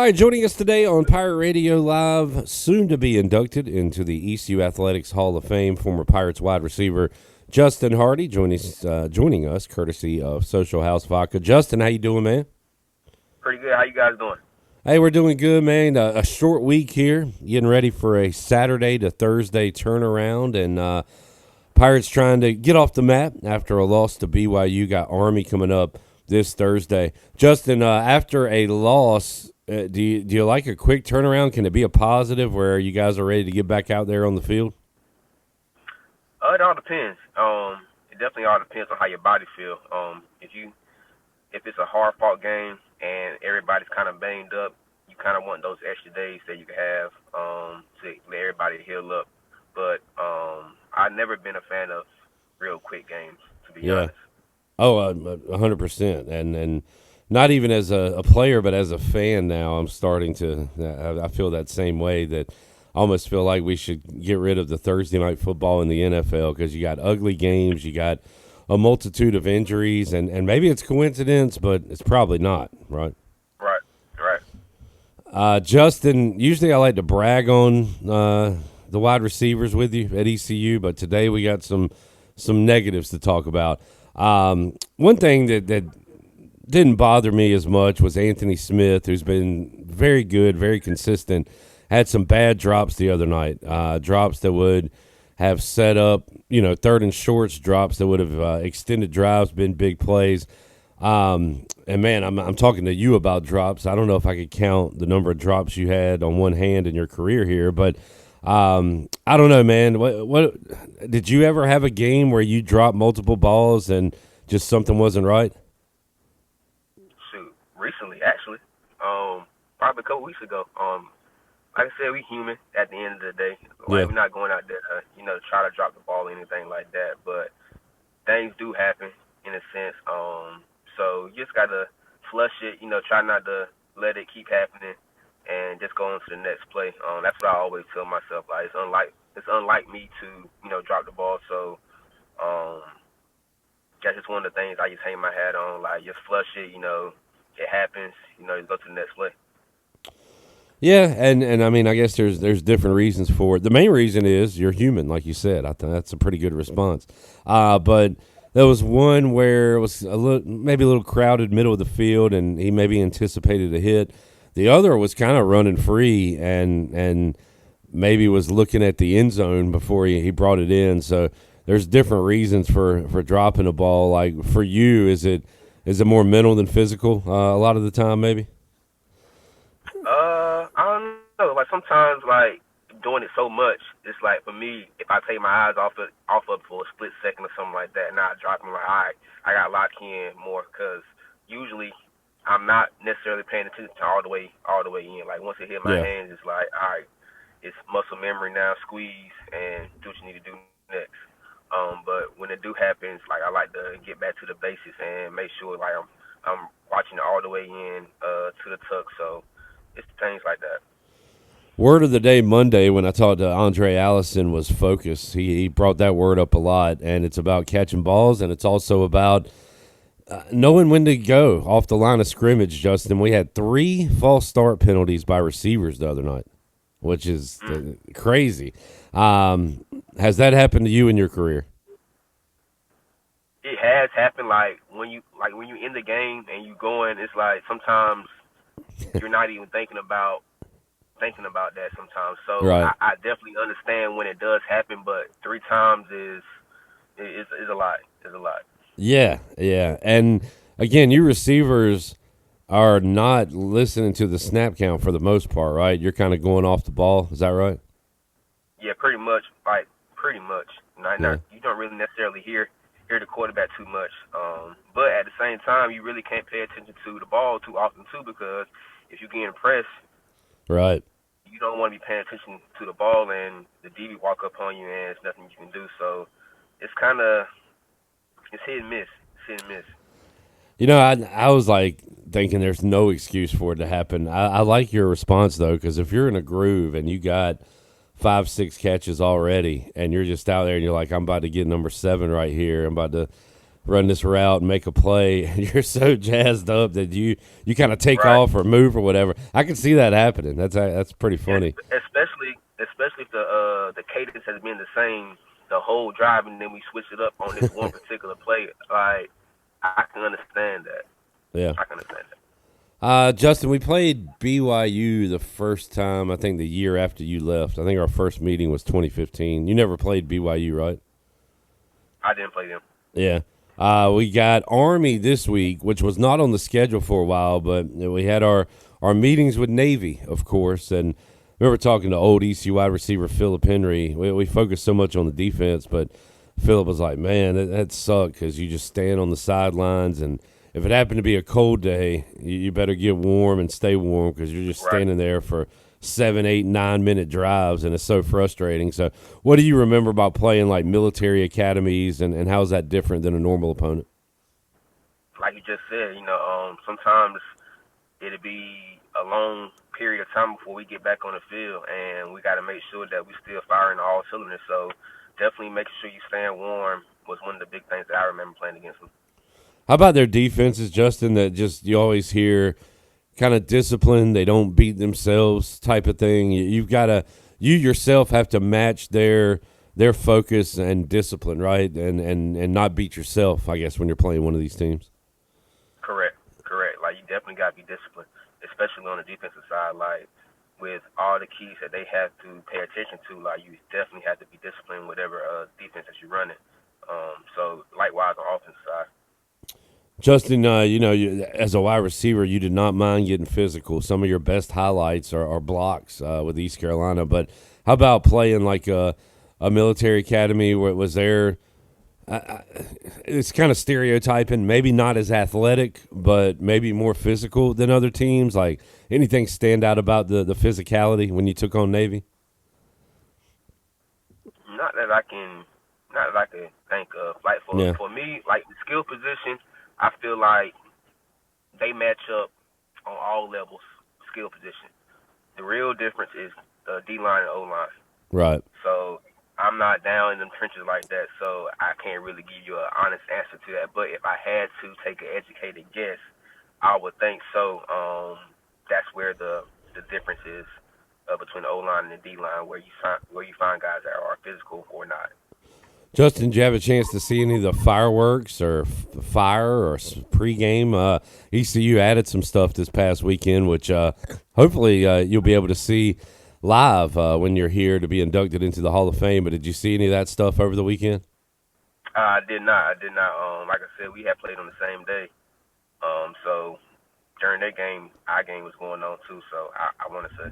right, joining us today on Pirate Radio Live, soon to be inducted into the ECU Athletics Hall of Fame, former Pirates wide receiver Justin Hardy, joining us courtesy of Social House Vodka. Justin, how you doing, man? Pretty good. How you guys doing? Hey, we're doing good, man. A short week here, getting ready for a Saturday to Thursday turnaround, and Pirates trying to get off the map after a loss to BYU. Got Army coming up this Thursday. Justin, after a loss, do you like a quick turnaround? Can it be a positive where you guys are ready to get back out there on the field? It all depends. It definitely all depends on how your body feel. If it's a hard fought game and everybody's kind of banged up, you kind of want those extra days that you can have to let everybody heal up. But I've never been a fan of real quick games, to be honest. Oh, 100%. And not even as a player, but as a fan now, I'm starting to I feel that same way, that I almost feel like we should get rid of the Thursday night football in the NFL because you got ugly games, you got a multitude of injuries, and maybe it's coincidence, but it's probably not, right? Right. Justin, usually I like to brag on the wide receivers with you at ECU, but today we got some negatives to talk about. One thing that didn't bother me as much was Anthony Smith, who's been very good, very consistent, had some bad drops the other night, drops that would have set up, third and shorts, drops that would have extended drives, been big plays. And, man, I'm talking to you about drops. I don't know if I could count the number of drops you had on one hand in your career here, but I don't know, man. What did you ever have a game where you dropped multiple balls and just something wasn't right? Shoot, recently, actually, probably a couple weeks ago. Like I said, we human at the end of the day. We're not going out there to try to drop the ball or anything like that. But things do happen in a sense. So you just gotta flush it. Try not to let it keep happening, and just go on to the next play. That's what I always tell myself. Like it's unlike me to drop the ball. So that's just one of the things I just hang my hat on. Like just flush it. It happens. Just go to the next play. Yeah, and I mean, I guess there's different reasons for it. The main reason is you're human, like you said. I think that's a pretty good response. But there was one where it was maybe a little crowded middle of the field, and he maybe anticipated a hit. The other was kind of running free and maybe was looking at the end zone before he brought it in. So there's different reasons for dropping a ball. Like for you, is it more mental than physical a lot of the time, maybe? I don't know. Like sometimes, like doing it so much, it's like for me, if I take my eyes off it for a split second or something like that, and I drop them, like, all right, I got to lock in more, because usually I'm not necessarily paying attention all the way in. Like once it hit my hands, it's like, all right, it's muscle memory now. Squeeze and do what you need to do next. But when it do happens, like I like to get back to the basics and make sure like I'm watching it all the way in to the tuck. So it's things like that. Word of the day Monday when I talked to Andre Allison was focus. He brought that word up a lot, and it's about catching balls, and it's also about knowing when to go off the line of scrimmage, Justin. We had 3 false start penalties by receivers the other night, which is crazy. Has that happened to you in your career? It has happened. Like when you in the game and you going, it's like sometimes you're not even thinking about that sometimes. So right. I definitely understand when it does happen, but 3 times is a lot. Is a lot. Yeah. And again, you receivers are not listening to the snap count for the most part, right? You're kind of going off the ball. Is that right? Yeah, pretty much. Like pretty much. Not you don't really necessarily hear the quarterback too much. But at the same time, you really can't pay attention to the ball too often too, because if you get pressed, right, you don't want to be paying attention to the ball and the DB walk up on you and there's nothing you can do. So it's hit and miss. I was like thinking there's no excuse for it to happen. I like your response though, because if you're in a groove and you got 5-6 catches already and you're just out there and you're like, I'm about to get number 7 right here, I'm about to run this route and make a play. And you're so jazzed up that you kind of take Right. off or move or whatever. I can see that happening. That's pretty Yeah, funny. especially if the cadence has been the same the whole drive, and then we switch it up on this one particular play. Like I can understand that. Yeah. I can understand that. Justin, we played BYU the first time, I think the year after you left. I think our first meeting was 2015. You never played BYU, right? I didn't play them. Yeah. We got Army this week, which was not on the schedule for a while, but we had our meetings with Navy, of course. And I remember talking to old ECU wide receiver Philip Henry. We focused so much on the defense, but Philip was like, man, that sucked because you just stand on the sidelines, and if it happened to be a cold day, you better get warm and stay warm because you're just standing there for 7, 8, 9 minute drives, and it's so frustrating. So what do you remember about playing like military academies, and how is that different than a normal opponent? Like you just said, sometimes it'll be a long period of time before we get back on the field, and we got to make sure that we still firing all cylinders. So definitely making sure you stand warm was one of the big things that I remember playing against them. How about their defenses, Justin, that just you always hear kind of disciplined, they don't beat themselves type of thing? You yourself have to match their focus and discipline, right? And not beat yourself, I guess, when you're playing one of these teams. Correct. Like, you definitely got to be disciplined, especially on the defensive side. Like, with all the keys that they have to pay attention to, like, you definitely have to be disciplined whatever defense that you're running. So, likewise on offensive side. Justin, as a wide receiver, you did not mind getting physical. Some of your best highlights are blocks with East Carolina. But how about playing like a military academy where it was there? It's kind of stereotyping, maybe not as athletic, but maybe more physical than other teams. Like, anything stand out about the physicality when you took on Navy? Not that I can think of. Like, for me, like the skill position, I feel like they match up on all levels, skill position. The real difference is the D-line and O-line. Right. So I'm not down in them trenches like that, so I can't really give you an honest answer to that. But if I had to take an educated guess, I would think so. That's where the difference is between the O-line and the D-line, where you find guys that are physical or not. Justin, did you have a chance to see any of the fireworks or fire or pregame? ECU added some stuff this past weekend, which hopefully you'll be able to see live when you're here to be inducted into the Hall of Fame. But did you see any of that stuff over the weekend? I did not. Like I said, we had played on the same day. So during that game, our game was going on too. So I want to say.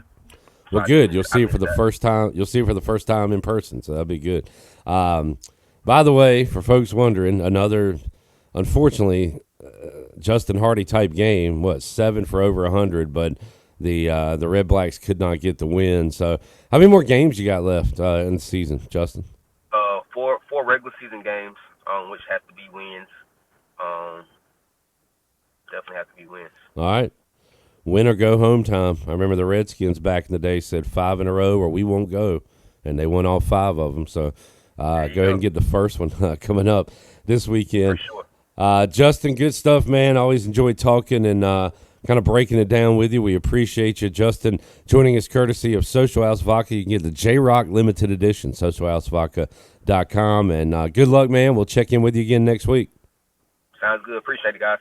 Well, good. You'll see it for the first time. You'll see it for the first time in person, so that'll be good. By the way, for folks wondering, another, unfortunately, Justin Hardy type game. 7 for over 100, but the Red Blacks could not get the win. So, how many more games you got left in the season, Justin? Four regular season games, which have to be wins. Definitely have to be wins. All right. Win or go home time. I remember the Redskins back in the day said 5 in a row or we won't go, and they won all 5 of them. So go ahead and get the first one coming up this weekend. For sure. Justin, good stuff, man. Always enjoyed talking and kind of breaking it down with you. We appreciate you, Justin, joining us courtesy of Social House Vodka. You can get the J-Rock Limited Edition, socialhousevodka.com. And good luck, man. We'll check in with you again next week. Sounds good. Appreciate it, guys.